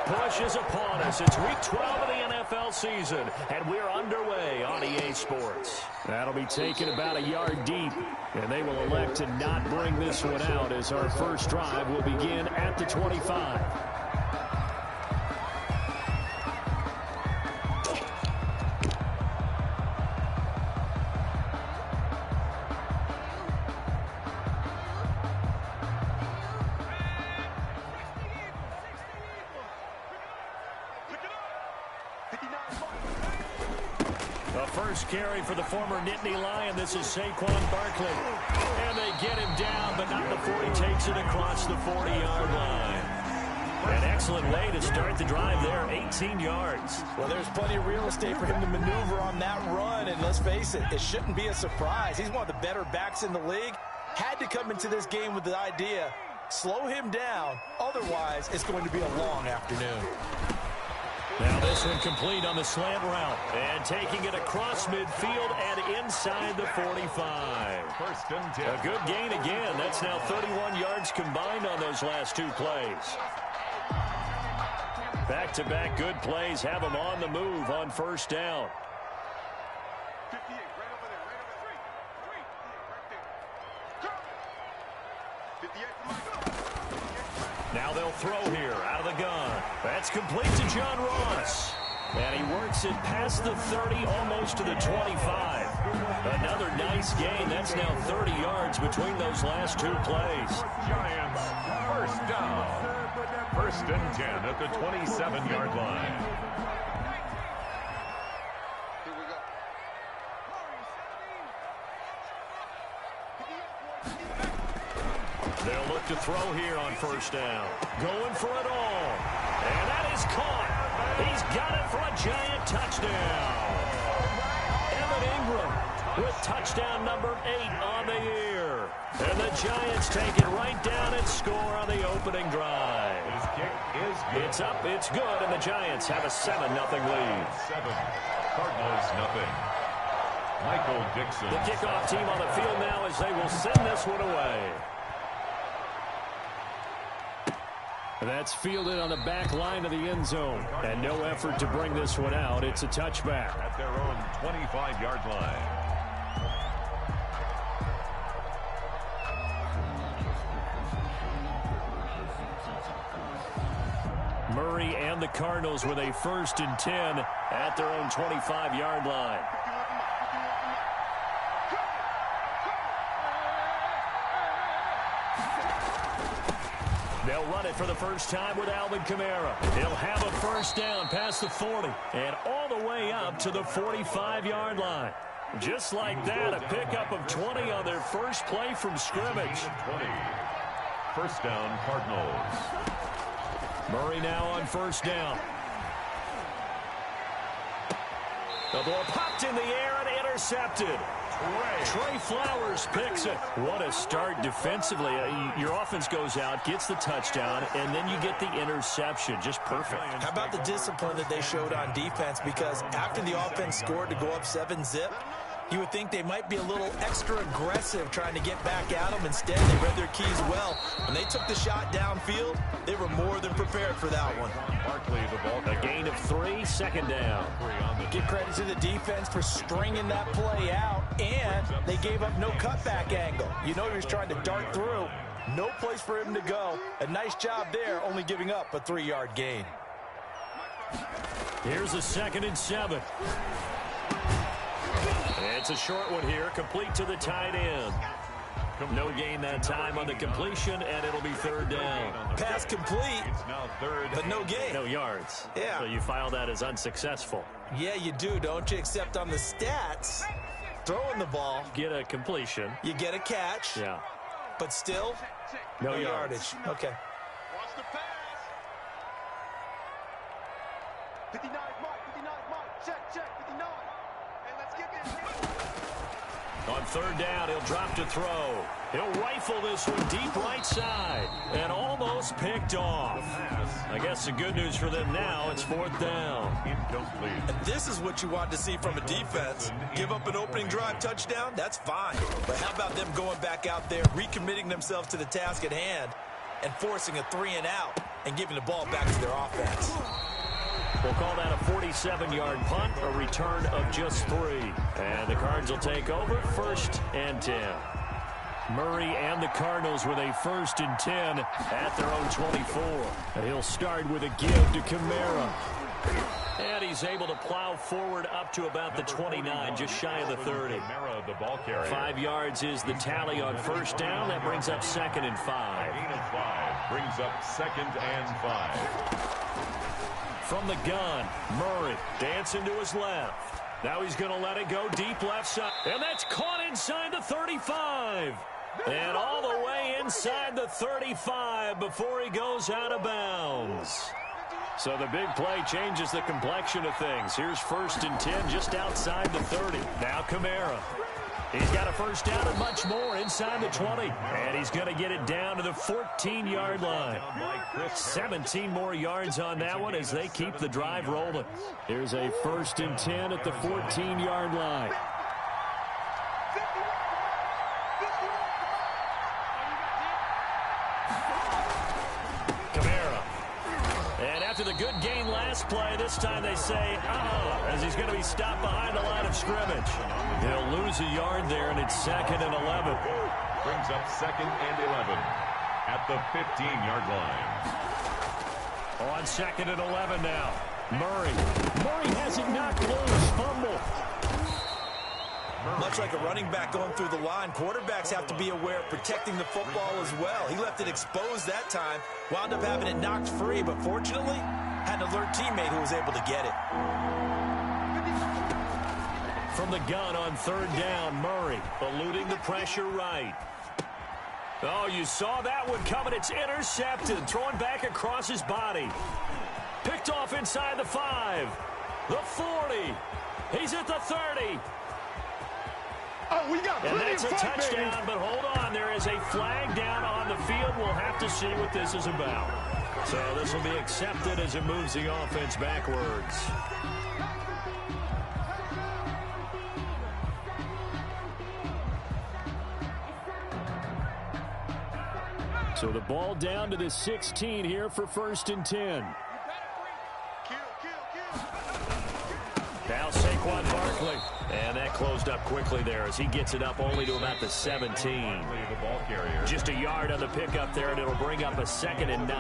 push is upon us. It's week 12 of the NFL season, and we're underway on EA Sports. That'll be taken about a yard deep, and they will elect to not bring this one out as our first drive will begin at the 25. The first carry for the former Nittany Lion. This is Saquon Barkley. And they get him down, but not before he takes it across the 40-yard line. An excellent way to start the drive there, 18 yards. Well, there's plenty of real estate for him to maneuver on that run, and let's face it, it shouldn't be a surprise. He's one of the better backs in the league. Had to come into this game with the idea, slow him down, otherwise it's going to be a long afternoon. Now this one complete on the slant route. And taking it across midfield and inside the 45. First and 10. A good gain again. That's now 31 yards combined on those last two plays. Back-to-back good plays have them on the move on first down. 58, right over there, right over there. 58. Now they'll throw here out of the gun. That's complete to John Ross. And he works it past the 30, almost to the 25. Another nice gain. That's now 30 yards between those last two plays. Giants, first down. First and 10 at the 27-yard line. They'll look to throw here on first down. Going for it all. And that is caught. He's got it for a Giant touchdown. Evan Ingram with touchdown number 8 on the year. And the Giants take it right down and score on the opening drive. His kick is good. It's up, it's good, and the Giants have a 7-0 lead. 7, Cardinals nothing. Michael Dixon. The kickoff team on the field now as they will send this one away. That's fielded on the back line of the end zone. And no effort to bring this one out. It's a touchback. At their own 25-yard line. Murray and the Cardinals with a 1st and 10 at their own 25-yard line. They'll run it for the first time with Alvin Kamara. He'll have a first down past the 40 and all the way up to the 45-yard line. Just like that, a pickup of 20 on their first play from scrimmage. 20. First down, Cardinals. Murray now on first down. The ball popped in the air and intercepted. Trey Flowers picks it. What a start defensively. Your offense goes out, gets the touchdown, and then you get the interception. Just perfect. How about the discipline that they showed on defense? Because after the offense scored to go up 7-zip, you would think they might be a little extra aggressive trying to get back at them. Instead, they read their keys well. When they took the shot downfield, they were more than prepared for that one. Barkley, the ball. A gain of 3, second down. Give credit to the defense for stringing that play out, and they gave up no cutback angle. You know he was trying to dart through. No place for him to go. A nice job there, only giving up a 3-yard gain. Here's a 2nd and 7. It's a short one here, complete to the tight end. No gain that time on the completion, and it'll be 3rd down. Pass complete, but no gain. No yards. Yeah. So you file that as unsuccessful. Yeah, you do, don't you? Except on the stats, throwing the ball, Get a completion. you get a catch, Yeah. but still, No no yards. yardage. Okay. Watch the pass. 59, Mike, check, 59. And let's get this. On 3rd down, he'll drop to throw. He'll rifle this one deep right side and almost picked off. I guess the good news for them now, it's 4th down. Incomplete. And this is what you want to see from a defense. Give up an opening drive touchdown, that's fine. But how about them going back out there, recommitting themselves to the task at hand, and forcing a 3-and-out and giving the ball back to their offense? We'll call that a 47-yard punt, a return of just 3. And the Cards will take over, 1st and 10. Murray and the Cardinals with a 1st and 10 at their own 24. And he'll start with a give to Kamara. And he's able to plow forward up to about the 29, just shy of the 30. Kamara, the ball carrier. 5 yards is the tally on 1st down. That brings up 2nd and 5. Gain of 5 brings up 2nd and 5. From the gun, Murray dancing to his left. Now he's going to let it go deep left side. And that's caught inside the 35. And all the way inside the 35 before he goes out of bounds. So the big play changes the complexion of things. Here's 1st and 10 just outside the 30. Now Kamara. He's got a 1st down and much more inside the 20. And he's going to get it down to the 14-yard line. 17 more yards on that one as they keep the drive rolling. Here's a 1st and 10 at the 14-yard line. Kamara. And after the good gain last play, this time they say, as he's going to be stopped behind the line of scrimmage. They'll lose a yard there, and it's 2nd and 11. Brings up 2nd and 11 at the 15-yard line. On 2nd and 11 now. Murray has it knocked loose. Fumble. Much like a running back going through the line, quarterbacks have to be aware of protecting the football as well. He left it exposed that time, wound up having it knocked free, but fortunately, had an alert teammate who was able to get it. From the gun on 3rd down, Murray eluding the pressure right. Oh, you saw that one coming. It's intercepted, throwing back across his body. Picked off inside the 5, the 40. He's at the 30. Oh, we got and plenty that's of a fun, touchdown, baby. but hold on. There is a flag down on the field. We'll have to see what this is about. So this will be accepted as it moves the offense backwards. So the ball down to the 16 here for 1st and 10. Now Saquon Barkley. And that closed up quickly there as he gets it up only to about the 17. Just a yard on the pickup there, and it'll bring up a 2nd and 9.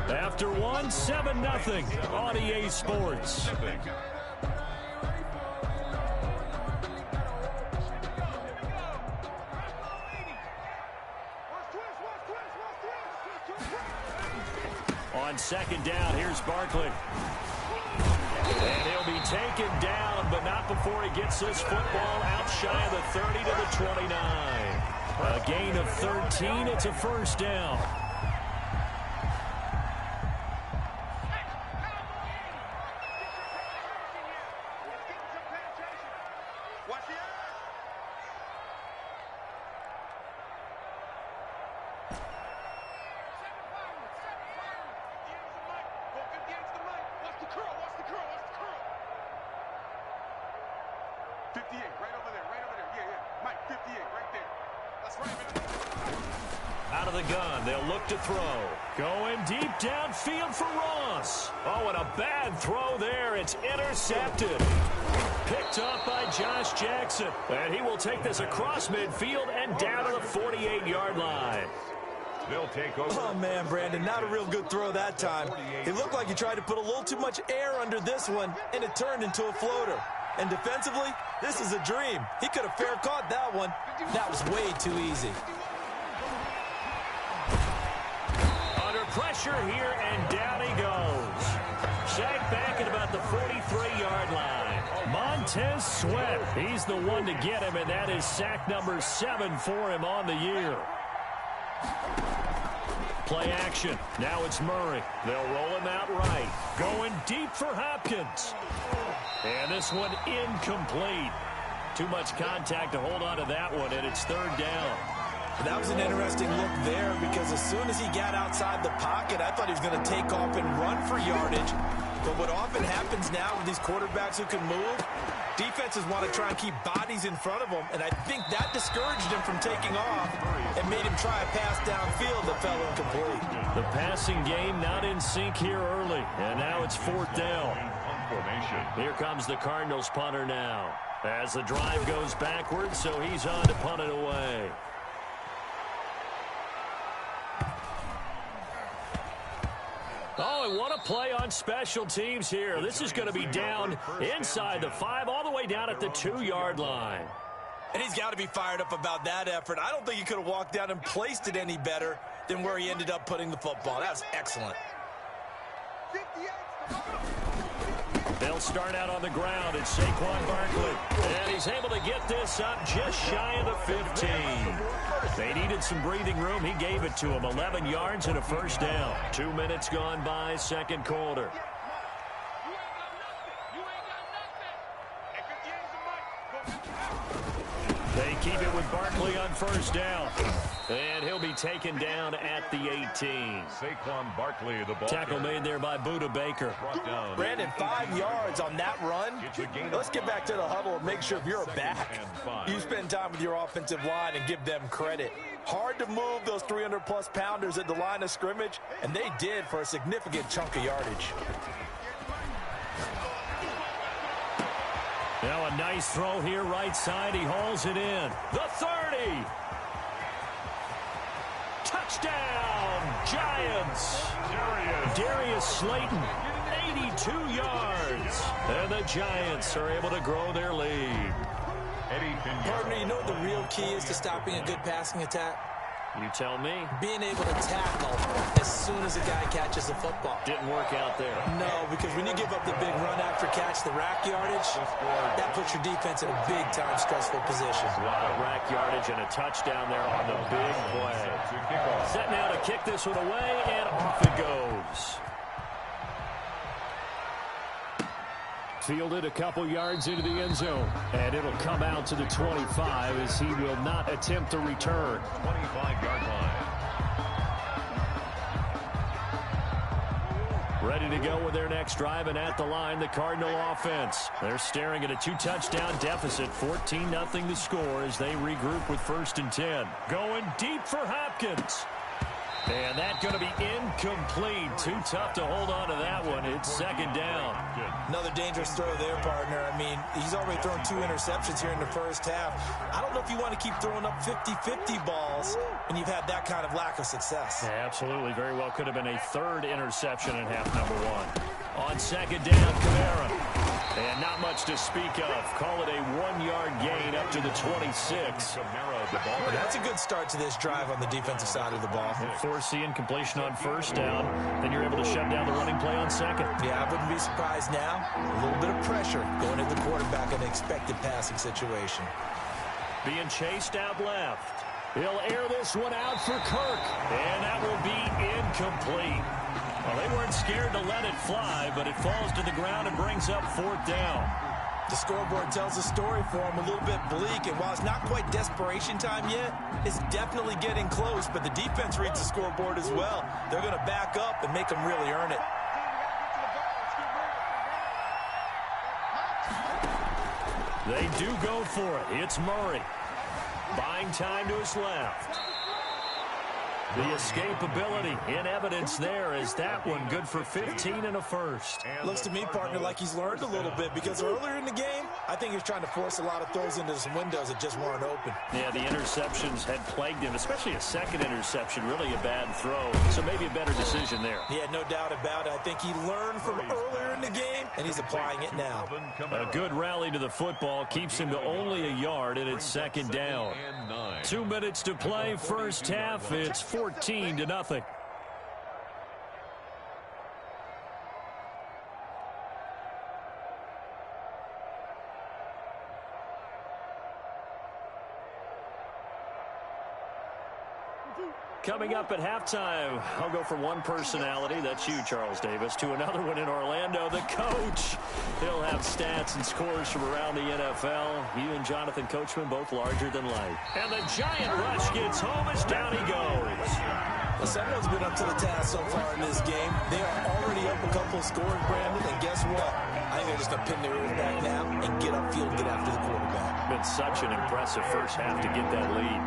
After 1, 7-0 on EA Sports. On 2nd down, here's Barkley. And he'll be taken down, but not before he gets this football out shy of the 30 to the 29. A gain of 13. It's a 1st down. Out of the gun, they'll look to throw. Going deep downfield for Ross. Oh, and a bad throw there. It's intercepted. Picked up by Josh Jackson. And he will take this across midfield and down to the 48-yard line. They'll take over. Oh, man, Brandon, not a real good throw that time. It looked like he tried to put a little too much air under this one, and it turned into a floater. And defensively, this is a dream. He could have fair caught that one. That was way too easy. Under pressure here, and down he goes. Sacked back at about the 43-yard line. Montez Sweat, he's the one to get him, and that is sack number 7 for him on the year. Play action. Now it's Murray. They'll roll him out right. Going deep for Hopkins. And this one incomplete. Too much contact to hold on to that one, and it's 3rd down. That was an interesting look there because as soon as he got outside the pocket, I thought he was going to take off and run for yardage. But what often happens now with these quarterbacks who can move, defenses want to try and keep bodies in front of them, and I think that discouraged him from taking off and made him try a pass downfield that fell incomplete. The passing game not in sync here early, and now it's 4th down. Here comes the Cardinals punter now, as the drive goes backwards, so he's on to punt it away. Oh, and what a play on special teams here. This is going to be down inside the 5, all the way down at the 2-yard line. And he's got to be fired up about that effort. I don't think he could have walked down and placed it any better than where he ended up putting the football. That was excellent. They'll start out on the ground. It's Saquon Barkley. And he's able to get this up just shy of the 15. They needed some breathing room. He gave it to him. 11 yards and a first down. 2 minutes gone by, second quarter. They keep it with Barkley on first down. And he'll be taken down at the 18. Saquon Barkley, the ball tackle made there by Budda Baker. Brandon, 5 yards on that run. Let's get back to the huddle and make sure if you're a back, you spend time with your offensive line and give them credit. Hard to move those 300-plus pounders at the line of scrimmage, and they did for a significant chunk of yardage. Now a nice throw here, right side. He hauls it in. The 30. Touchdown, Giants. Darius Slayton, 82 yards. And the Giants are able to grow their lead. Partner, you know what the real key is to stopping a good passing attack? You tell me. Being able to tackle as soon as a guy catches the football. Didn't work out there. No, because when you give up the big run after catch, the rack yardage, that puts your defense in a big-time stressful position. A lot of rack yardage and a touchdown there on the big play. Set now to kick this one away, and off it goes. Fielded a couple yards into the end zone, and it'll come out to the 25 as he will not attempt to return. 25-yard line. Ready to go with their next drive, and at the line, the Cardinal offense. They're staring at a 2-touchdown deficit, 14-0 the score as they regroup with 1st and 10. Going deep for Hopkins. And that's going to be incomplete. Too tough to hold on to that one. It's 2nd down. Another dangerous throw there, partner. I mean, he's already thrown 2 interceptions here in the first half. I don't know if you want to keep throwing up 50-50 balls when you've had that kind of lack of success. Yeah, absolutely. Very well could have been a 3rd interception in half number 1. On 2nd down, Kamara. And not much to speak of. Call it a 1-yard gain up to the 26. Well, that's a good start to this drive on the defensive side of the ball. Force the incompletion on 1st down. Then you're able to shut down the running play on 2nd. Yeah, I wouldn't be surprised now. A little bit of pressure going at the quarterback in an expected passing situation. Being chased out left. He'll air this one out for Kirk. And that will be incomplete. Well, they weren't scared to let it fly, but it falls to the ground and brings up 4th down. The scoreboard tells a story for him, a little bit bleak, and while it's not quite desperation time yet, it's definitely getting close, but the defense reads the scoreboard as well. They're going to back up and make them really earn it. They do go for it. It's Murray. Buying time to his left. The escapability in evidence there is that one good for 15 and a first. Looks to me, partner, like he's learned a little bit because earlier in the game, I think he was trying to force a lot of throws into some windows that just weren't open. Yeah, the interceptions had plagued him, especially a 2nd interception, really a bad throw. So maybe a better decision there. Yeah, no doubt about it. I think he learned from earlier in the game, and he's applying it now. A good rally to the football keeps him to only a yard, and it's 2nd down. 2 minutes to play, first half. It's 14-0. Coming up at halftime, I'll go from one personality, that's you, Charles Davis, to another one in Orlando, the coach. He'll have stats and scores from around the NFL. You and Jonathan Coachman both larger than life. And the giant rush gets home as down he goes. Well, someone's been up to the task so far in this game. They are already up a couple of scores, Brandon, and guess what? I think they're just going to pin their ears back now and get upfield and get after the quarterback. Been such an impressive first half to get that lead.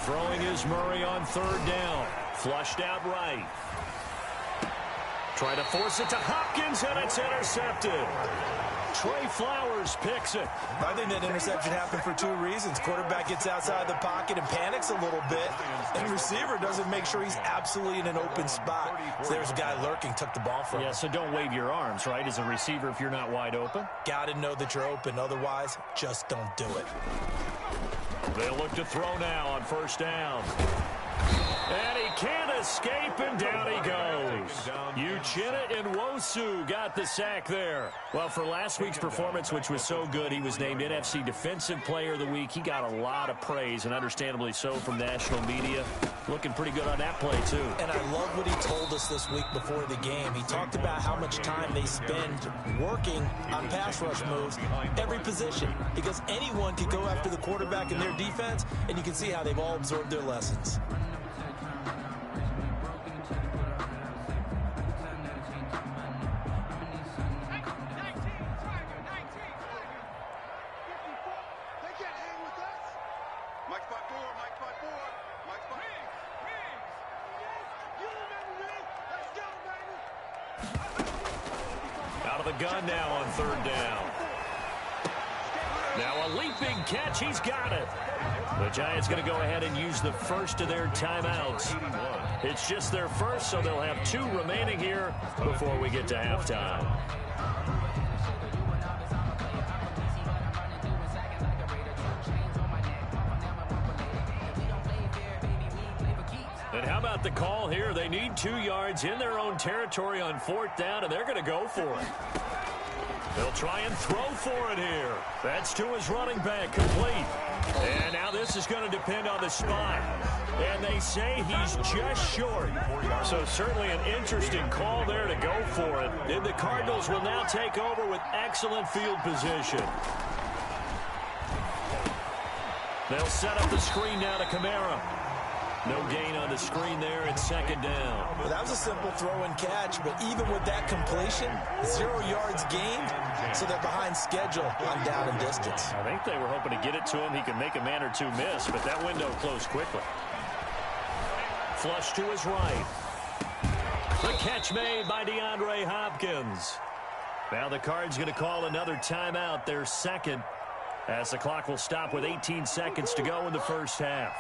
Throwing is Murray on third down. Flushed out right. Trying to force it to Hopkins, and it's intercepted. Trey Flowers picks it. I think that interception happened for two reasons. Quarterback gets outside the pocket and panics a little bit, and receiver doesn't make sure he's absolutely in an open spot. So there's a guy lurking, took the ball from him. Yeah, so don't wave your arms, right, as a receiver if you're not wide open. Got to know that you're open. Otherwise, just don't do it. They'll look to throw now on first down. And he can't escape, and down he goes. Uchenna Nwosu got the sack there. Well, for last week's performance, which was so good, he was named NFC Defensive Player of the Week. He got a lot of praise, and understandably so, from national media. Looking pretty good on that play, too. And I love what he told us this week before the game. He talked about how much time they spend working on pass rush moves, every position, because anyone could go after the quarterback in their defense, and you can see how they've all absorbed their lessons. Out of the gun now on third down. Now a leaping catch. He's got it. The Giants going to go ahead and use the first of their timeouts. It's just their first, so they'll have two remaining here before we get to halftime. And how about the call here? They need 2 yards in their own territory on fourth down, and they're going to go for it. They'll try and throw for it here. That's to his running back, complete. And now this is going to depend on the spot. And they say he's just short. So certainly an interesting call there to go for it. And the Cardinals will now take over with excellent field position. They'll set up the screen now to Kamara. No gain on the screen there. It's second down. Well, that was a simple throw and catch, but even with that completion, 0 yards gained, so they're behind schedule on down and distance. I think they were hoping to get it to him. He could make a man or two miss, but that window closed quickly. Flush to his right. The catch made by DeAndre Hopkins. Now the Cards going to call another timeout, their second, as the clock will stop with 18 seconds to go in the first half.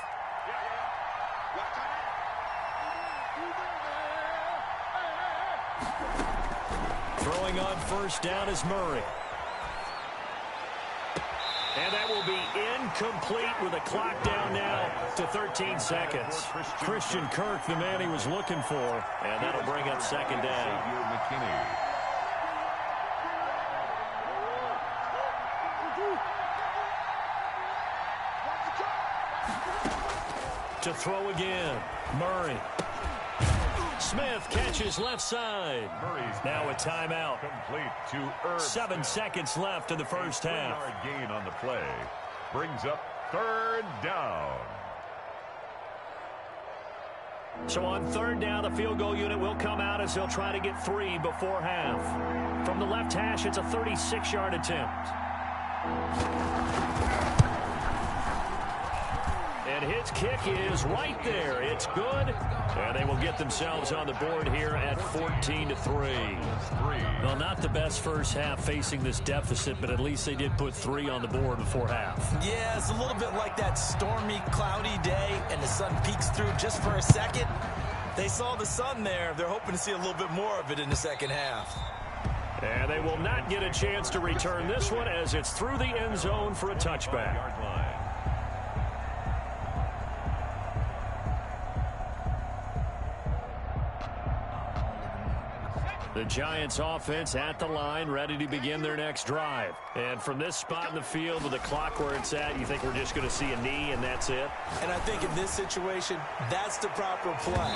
Throwing on first down is Murray. And that will be incomplete with a clock down now to 13 seconds. Christian Kirk, the man he was looking for, and that'll bring up second down. To throw again, Murray. Smith catches left side. Now a timeout. Complete to Irv. 7 seconds left in the first half. 3-yard gain on the play. Brings up third down. So on third down, the field goal unit will come out as they'll try to get 3 before half. From the left hash, it's a 36-yard attempt. And his kick is right there. It's good. And they will get themselves on the board here at 14-3. Well, not the best first half facing this deficit, but at least they did put 3 on the board before half. Yeah, it's a little bit like that stormy, cloudy day, and the sun peeks through just for a second. They saw the sun there. They're hoping to see a little bit more of it in the second half. And they will not get a chance to return this one as it's through the end zone for a touchback. The Giants offense at the line, ready to begin their next drive. And from this spot in the field with the clock where it's at, you think we're just going to see a knee and that's it? And I think in this situation, that's the proper play.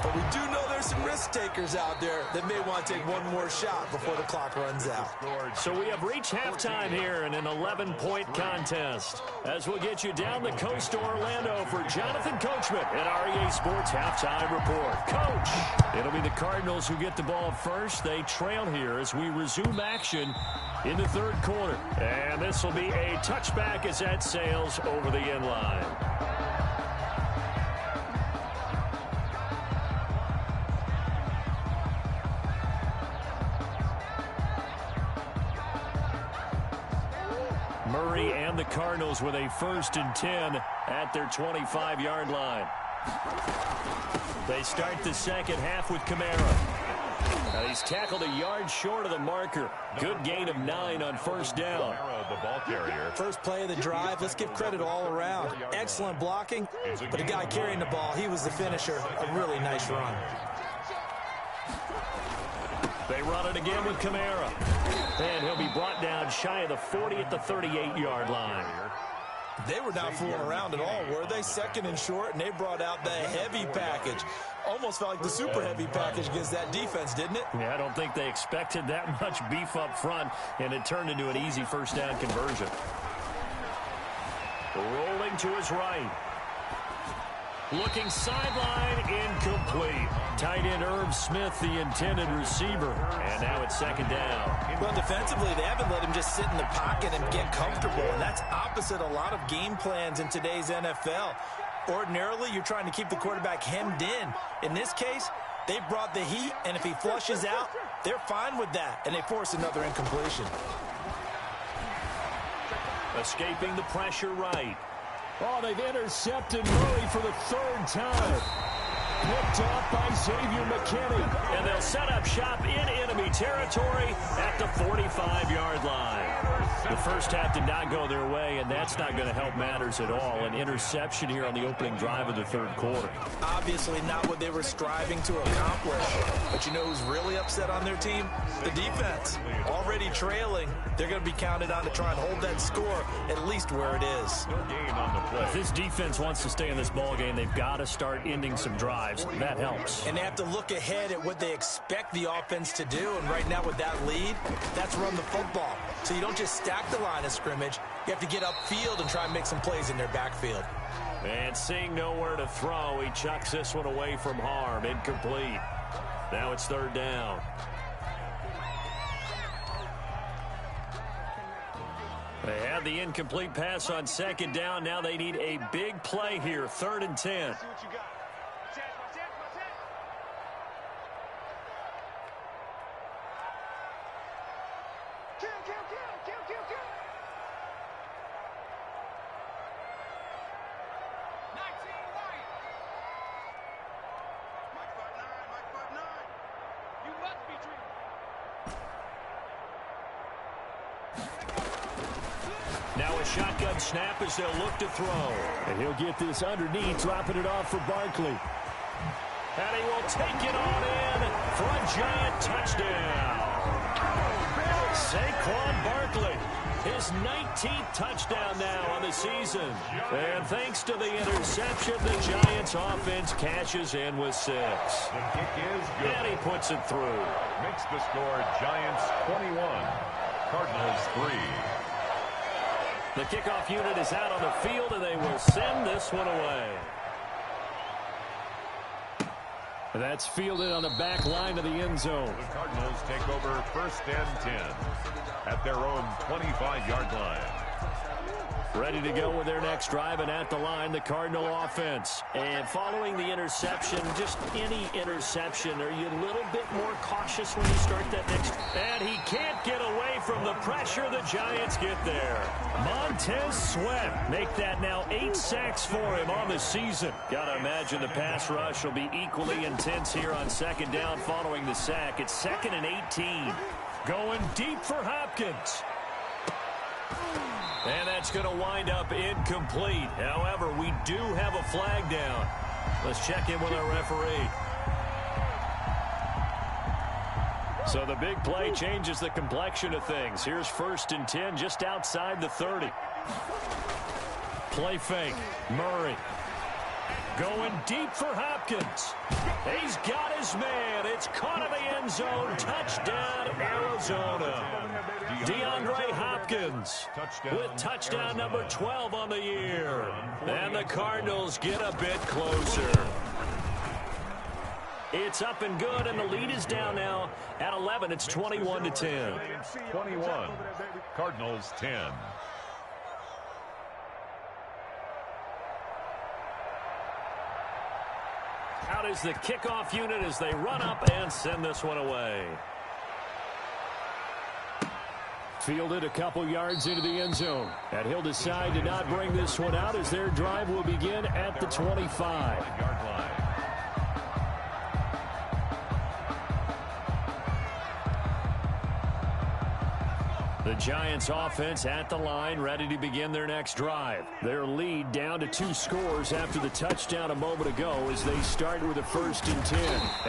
But we do know there's some risk takers out there that may want to take one more shot before the clock runs out. So we have reached halftime here in an 11-point contest. As we'll get you down the coast to Orlando for Jonathan Coachman at REA Sports Halftime Report. Coach, it'll be the Cardinals who get the ball first. They trail here as we resume action in the third quarter. And this will be a touchback as that sails over the end line. Murray and the Cardinals with a 1st and 10 at their 25-yard line. They start the second half with Kamara. Now he's tackled a yard short of the marker. Good gain of 9 on 1st down. The ball carrier. First play of the drive, let's give credit all around. Excellent blocking, but the guy carrying the ball, he was the finisher. A really nice run. They run it again with Kamara. And he'll be brought down shy of the 40 at the 38-yard line. They were not fooling around at all, were they? 2nd and short, and they brought out the heavy package. Almost felt like the super heavy package against that defense, didn't it? Yeah, I don't think they expected that much beef up front, and it turned into an easy 1st down conversion. Rolling to his right. Looking sideline, incomplete. Tight end Irv Smith, the intended receiver. And now it's 2nd down. Well, defensively, they haven't let him just sit in the pocket and get comfortable. And that's opposite a lot of game plans in today's NFL. Ordinarily, you're trying to keep the quarterback hemmed in. In this case, they brought the heat, and if he flushes out, they're fine with that. And they force another incompletion. Escaping the pressure right. Oh, they've intercepted Murray for the 3rd time. Picked off by Xavier McKinney. And they'll set up shop in enemy territory at the 45-yard line. The first half did not go their way, and that's not going to help matters at all. An interception here on the opening drive of the 3rd quarter. Obviously not what they were striving to accomplish. But you know who's really upset on their team? The defense. Already trailing. They're going to be counted on to try and hold that score at least where it is. No gain on the play. If this defense wants to stay in this ballgame, they've got to start ending some drives. That helps. And they have to look ahead at what they expect the offense to do. And right now with that lead, that's run the football. So you don't just stack the line of scrimmage. You have to get upfield and try and make some plays in their backfield. And seeing nowhere to throw, he chucks this one away from harm. Incomplete. Now it's 3rd down. They had the incomplete pass on 2nd down. Now they need a big play here. 3rd and 10. Now a shotgun snap as they'll look to throw. And he'll get this underneath, dropping it off for Barkley. And he will take it on in for a giant touchdown. Saquon Barkley, his 19th touchdown now on the season. And thanks to the interception, the Giants offense cashes in with 6. The kick is good. And he puts it through. Makes the score Giants 21, Cardinals 3. The kickoff unit is out on the field, and they will send this one away. That's fielded on the back line of the end zone. The Cardinals take over 1st and 10 at their own 25-yard line. Ready to go with their next drive, and at the line, the Cardinal offense. And following the interception, just any interception, are you a little bit more cautious when you start that next? And he can't get away from the pressure. The Giants get there. Montez Sweat make that now 8 sacks for him on the season. Gotta imagine the pass rush will be equally intense here on 2nd down following the sack. It's 2nd and 18. Going deep for Hopkins. And that's going to wind up incomplete. However, we do have a flag down. Let's check in with our referee. So the big play changes the complexion of things. Here's 1st and 10 just outside the 30. Play fake. Murray. Going deep for Hopkins. He's got his man. It's caught in the end zone. Touchdown, Arizona. DeAndre Hopkins with touchdown number 12 on the year. And the Cardinals get a bit closer. It's up and good, and the lead is down now at 11. It's 21-10. 21. Cardinals 10. Out is the kickoff unit as they run up and send this one away. Fielded a couple yards into the end zone. And he'll decide to not bring this one out as their drive will begin at the 25. The Giants offense at the line, ready to begin their next drive. Their lead down to 2 scores after the touchdown a moment ago as they start with a 1st and 10.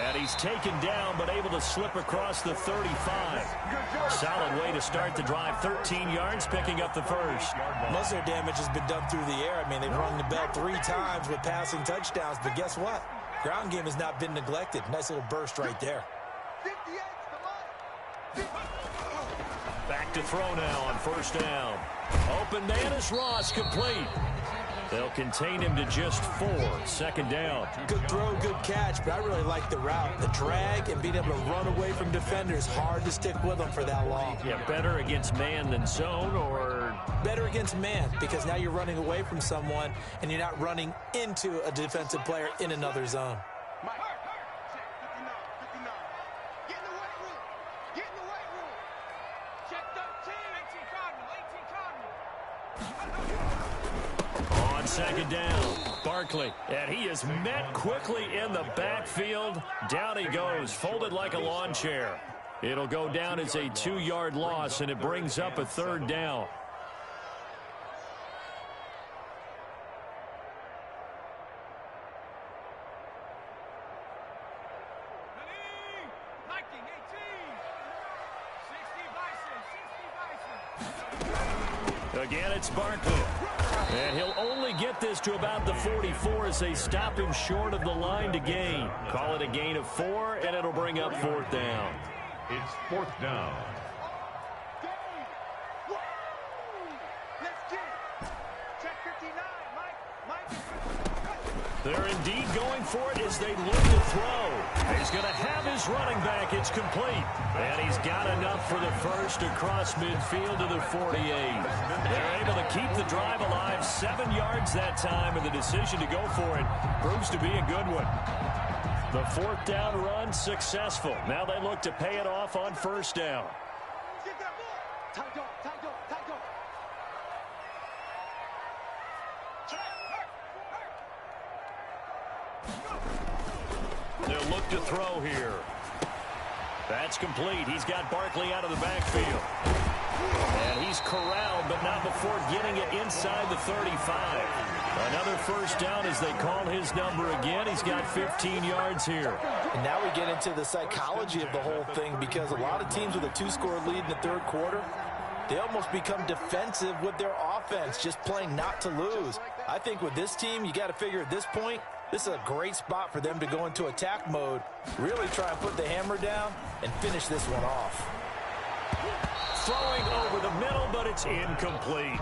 And he's taken down but able to slip across the 35. Solid way to start the drive. 13 yards, picking up the first. Most of their damage has been done through the air. I mean, they've rung the bell 3 times with passing touchdowns. But guess what? Ground game has not been neglected. Nice little burst right there. Back to throw now on 1st down. Open man is Ross, complete. They'll contain him to just 4. 2nd down. Good throw, good catch, but I really like the route. The drag and being able to run away from defenders. Hard to stick with them for that long. Yeah, better against man than zone, or? Better against man, because now you're running away from someone and you're not running into a defensive player in another zone. On 2nd down, Barkley, and he is met quickly in the backfield. Down he goes, folded like a lawn chair. It'll go down as a 2-yard loss, and it brings up a 3rd down. Again, it's Barkley. And he'll only get this to about the 44 as they stop him short of the line to gain. Call it a gain of 4, and it'll bring up 4th down. It's 4th down. They're indeed going for it as they look to throw. He's going to have his running back. It's complete. And he's got enough for the first across midfield to the 48. They're able to keep the drive alive. 7 yards that time, and the decision to go for it proves to be a good one. The 4th down run successful. Now they look to pay it off on 1st down. They'll look to throw here. That's complete. He's got Barkley out of the backfield. And he's corralled, but not before getting it inside the 35. Another 1st down as they call his number again. He's got 15 yards here. And now we get into the psychology of the whole thing, because a lot of teams with a 2-score lead in the 3rd quarter, they almost become defensive with their offense, just playing not to lose. I think with this team, you got to figure at this point, this is a great spot for them to go into attack mode, really try and put the hammer down and finish this one off. Throwing over the middle, but it's incomplete.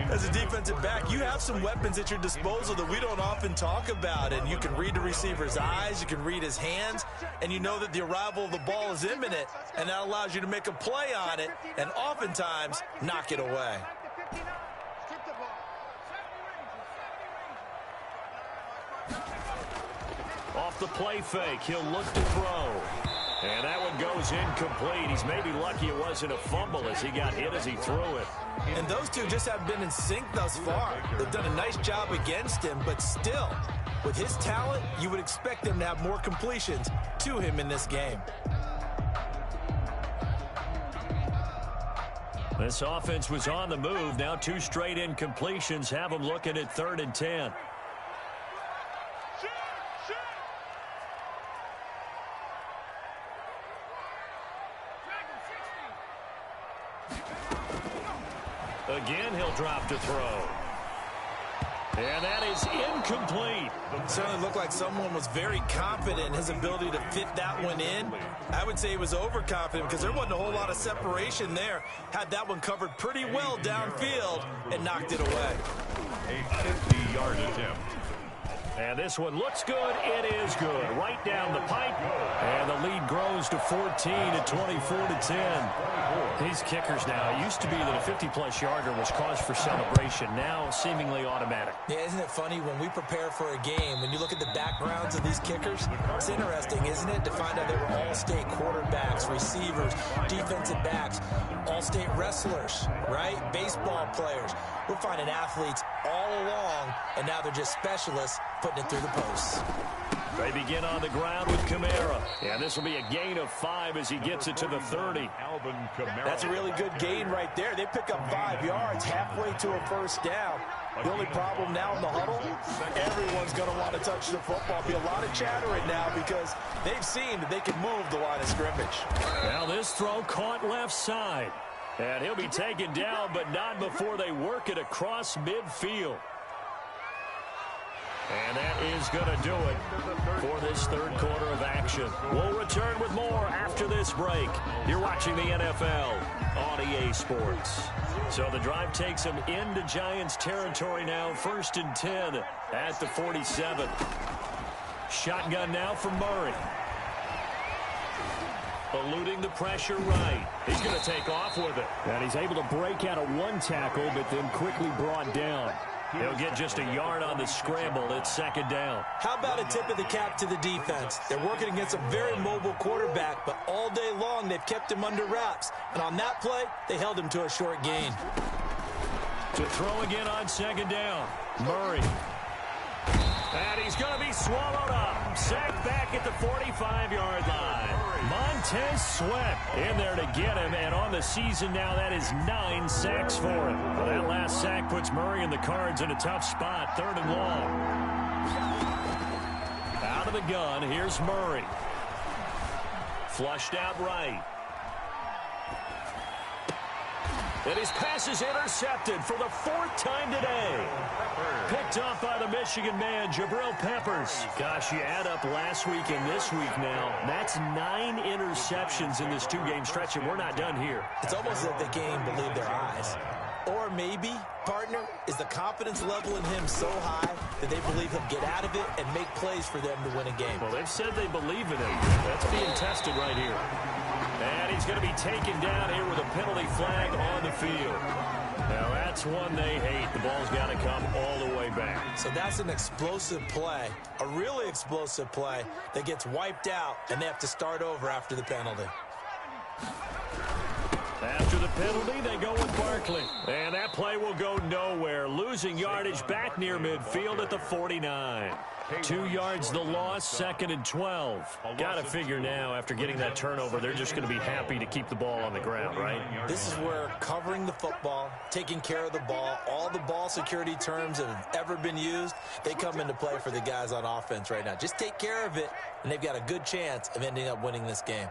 As a defensive back, you have some weapons at your disposal that we don't often talk about, and you can read the receiver's eyes, you can read his hands, and you know that the arrival of the ball is imminent, and that allows you to make a play on it and oftentimes knock it away. Off the play fake, he'll look to throw. And that one goes incomplete. He's maybe lucky it wasn't a fumble as he got hit as he threw it. And those two just haven't been in sync thus far. They've done a nice job against him, but still, with his talent, you would expect them to have more completions to him in this game. This offense was on the move. Now 2 straight incompletions have them looking at 3rd and 10. Again, he'll drop to throw. And that is incomplete. It certainly looked like someone was very confident in his ability to fit that one in. I would say he was overconfident because there wasn't a whole lot of separation there. Had that one covered pretty well downfield and knocked it away. A 50-yard attempt. And this one looks good. It is good. Right down the pipe. And the lead grows to 14 at 24-10. These kickers now, it used to be that a 50-plus yarder was cause for celebration. Now seemingly automatic. Yeah, isn't it funny when we prepare for a game, when you look at the backgrounds of these kickers, it's interesting, isn't it, to find out they were all-state quarterbacks, receivers, defensive backs, all-state wrestlers, right? Baseball players. We're finding athletes all along, and now they're just specialists putting it through the posts. They begin on the ground with Kamara. And this will be a gain of 5 as he gets it to the 30. Alvin Kamara. That's a really good gain right there. They pick up 5 yards halfway to a first down. The only problem now in the huddle, everyone's going to want to touch the football. Be a lot of chattering now because they've seen that they can move the line of scrimmage. Now this throw caught left side. And he'll be taken down, but not before they work it across midfield. And that is going to do it for this third quarter of action. We'll return with more after this break. You're watching the NFL on EA Sports. So the drive takes them into Giants territory now, 1st and 10 at the 47. Shotgun now for Murray. Eluding the pressure right. He's going to take off with it. And he's able to break out of one tackle, but then quickly brought down. He'll get just a yard on the scramble. It's 2nd down. How about a tip of the cap to the defense? They're working against a very mobile quarterback, but all day long they've kept him under wraps. And on that play, they held him to a short gain. To throw again on 2nd down. Murray. And he's going to be swallowed up. Sacked back at the 45-yard line. Montez Sweat in there to get him, and on the season now, that is 9 sacks for him. Well, that last sack puts Murray and the Cards in a tough spot, 3rd and long. Out of the gun, here's Murray. Flushed out right. And his pass is intercepted for the 4th time today. Picked off by the Michigan man, Jabril Peppers. Gosh, you add up last week and this week now. That's 9 interceptions in this 2-game stretch, and we're not done here. It's almost as if they can't even believe their eyes. Or maybe, partner, is the confidence level in him so high that they believe he'll get out of it and make plays for them to win a game. Well, they've said they believe in him. That's being tested right here. And he's going to be taken down here with a penalty flag on the field. Now, that's one they hate. The ball's got to come all the way back. So that's an explosive play, a really explosive play that gets wiped out, and they have to start over after the penalty. After the penalty, they go with Barkley. And that play will go nowhere. Losing yardage back near midfield at the 49. 2 yards the loss, 2nd and 12. Got to figure now, after getting that turnover, they're just going to be happy to keep the ball on the ground, right? This is where covering the football, taking care of the ball, all the ball security terms that have ever been used, they come into play for the guys on offense right now. Just take care of it, and they've got a good chance of ending up winning this game.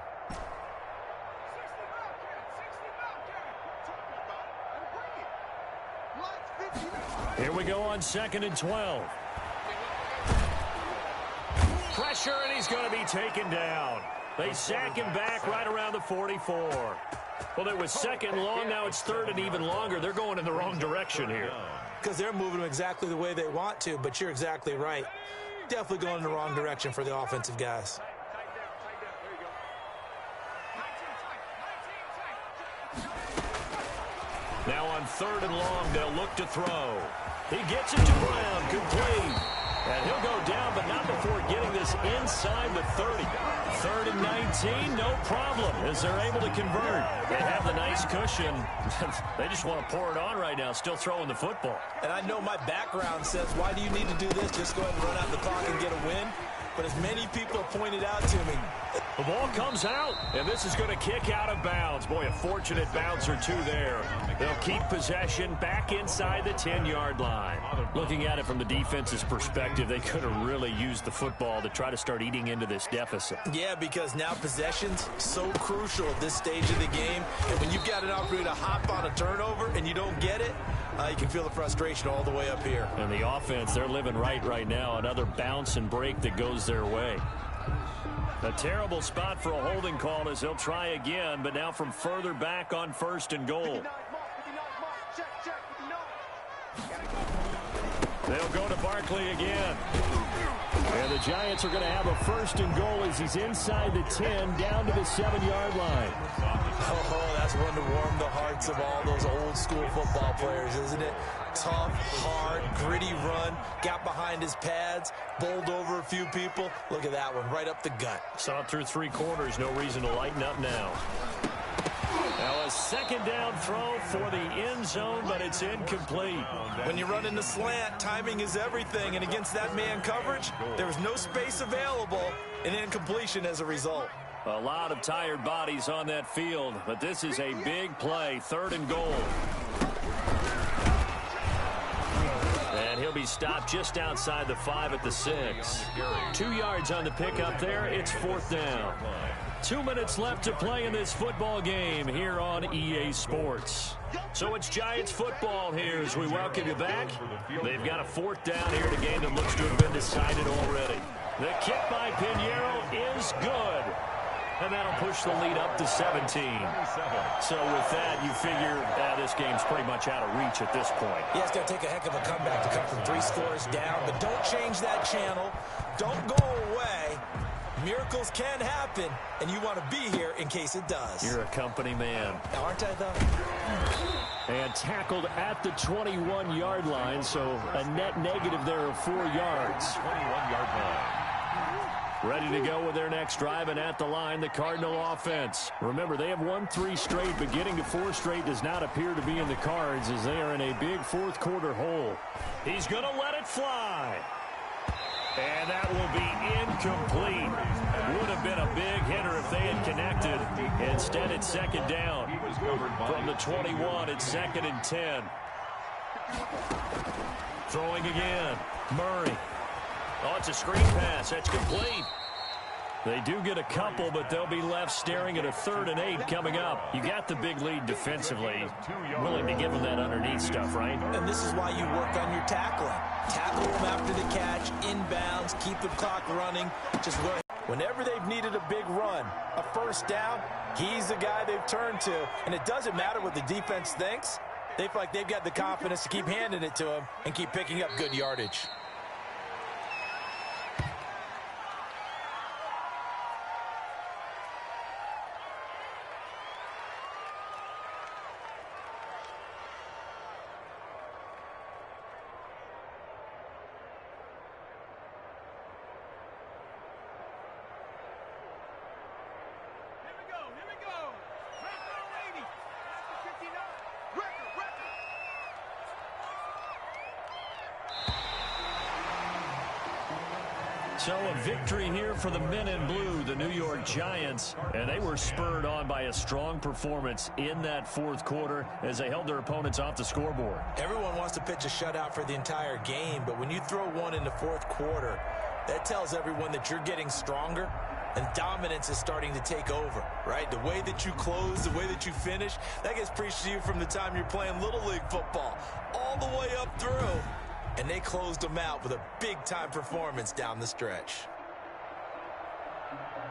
Here we go on 2nd and 12. Pressure, and he's going to be taken down. They sack him back right around the 44. Well, it was 2nd long. Now it's 3rd and even longer. They're going in the wrong direction here. Because they're moving exactly the way they want to, but you're exactly right. Definitely going in the wrong direction for the offensive guys. Now on 3rd and long, they'll look to throw. He gets it to Brown, complete. And he'll go down, but not before getting this inside the 30. 3rd and 19, no problem, as they're able to convert. They have the nice cushion. They just want to pour it on right now, still throwing the football. And I know my background says, why do you need to do this? Just go ahead and run out the clock and get a win. But as many people have pointed out to me, The ball comes out, and this is going to kick out of bounds. Boy, a fortunate bounce or two there. They'll keep possession back inside the 10-yard line. Looking at it from the defense's perspective, they could have really used the football to try to start eating into this deficit. Yeah, because now possession's so crucial at this stage of the game. And when you've got an opportunity to hop on a turnover and you don't get it, you can feel the frustration all the way up here. And the offense, they're living right now. Another bounce and break that goes their way. A terrible spot for a holding call as they'll try again, but now from further back on 1st and goal. They'll go to Barkley again. And the Giants are going to have a 1st and goal as he's inside the 10 down to the 7-yard line. Oh, that's one to warm the hearts of all those old school football players, isn't it? Tough, hard, gritty run, got behind his pads, bowled over a few people. Look at that one, right up the gut. Saw it through 3 quarters, no reason to lighten up now. Now a 2nd down throw for the end zone, but it's incomplete. When you run in the slant, timing is everything, and against that man coverage, there was no space available, and incompletion as a result. A lot of tired bodies on that field, but this is a big play, 3rd and goal. And he'll be stopped just outside the 5 at the 6. 2 yards on the pickup there. It's 4th down. 2 minutes left to play in this football game here on EA Sports. So it's Giants football here as we welcome you back. They've got a 4th down here in a game that looks to have been decided already. The kick by Pinheiro is good. And that'll push the lead up to 17. So with that, you figure this game's pretty much out of reach at this point. Yeah, it's going to take a heck of a comeback to come from 3 scores down, but don't change that channel. Don't go away. Miracles can happen, and you want to be here in case it does. You're a company man. Aren't I, though? And tackled at the 21-yard line, so a net negative there of 4 yards. 21-yard line. Ready to go with their next drive, and at the line, the Cardinal offense. Remember, they have won 3 straight, but getting to 4 straight does not appear to be in the cards as they are in a big 4th quarter hole. He's going to let it fly. And that will be incomplete. Would have been a big hitter if they had connected. Instead, it's 2nd down. From the 21, it's 2nd and 10. Throwing again. Murray. Oh, it's a screen pass. That's complete. They do get a couple, but they'll be left staring at a 3rd and 8 coming up. You got the big lead defensively. Willing to give them that underneath stuff, right? And this is why you work on your tackling. Tackle them after the catch, inbounds, keep the clock running. Just go ahead. Whenever they've needed a big run, a 1st down, he's the guy they've turned to. And it doesn't matter what the defense thinks. They feel like they've got the confidence to keep handing it to him and keep picking up good yardage. So a victory here for the men in blue, the New York Giants, and they were spurred on by a strong performance in that 4th quarter as they held their opponents off the scoreboard. Everyone wants to pitch a shutout for the entire game, but when you throw one in the 4th quarter, that tells everyone that you're getting stronger and dominance is starting to take over, right? The way that you close, the way that you finish, that gets preached to you from the time you're playing Little League football all the way up through. And they closed them out with a big-time performance down the stretch.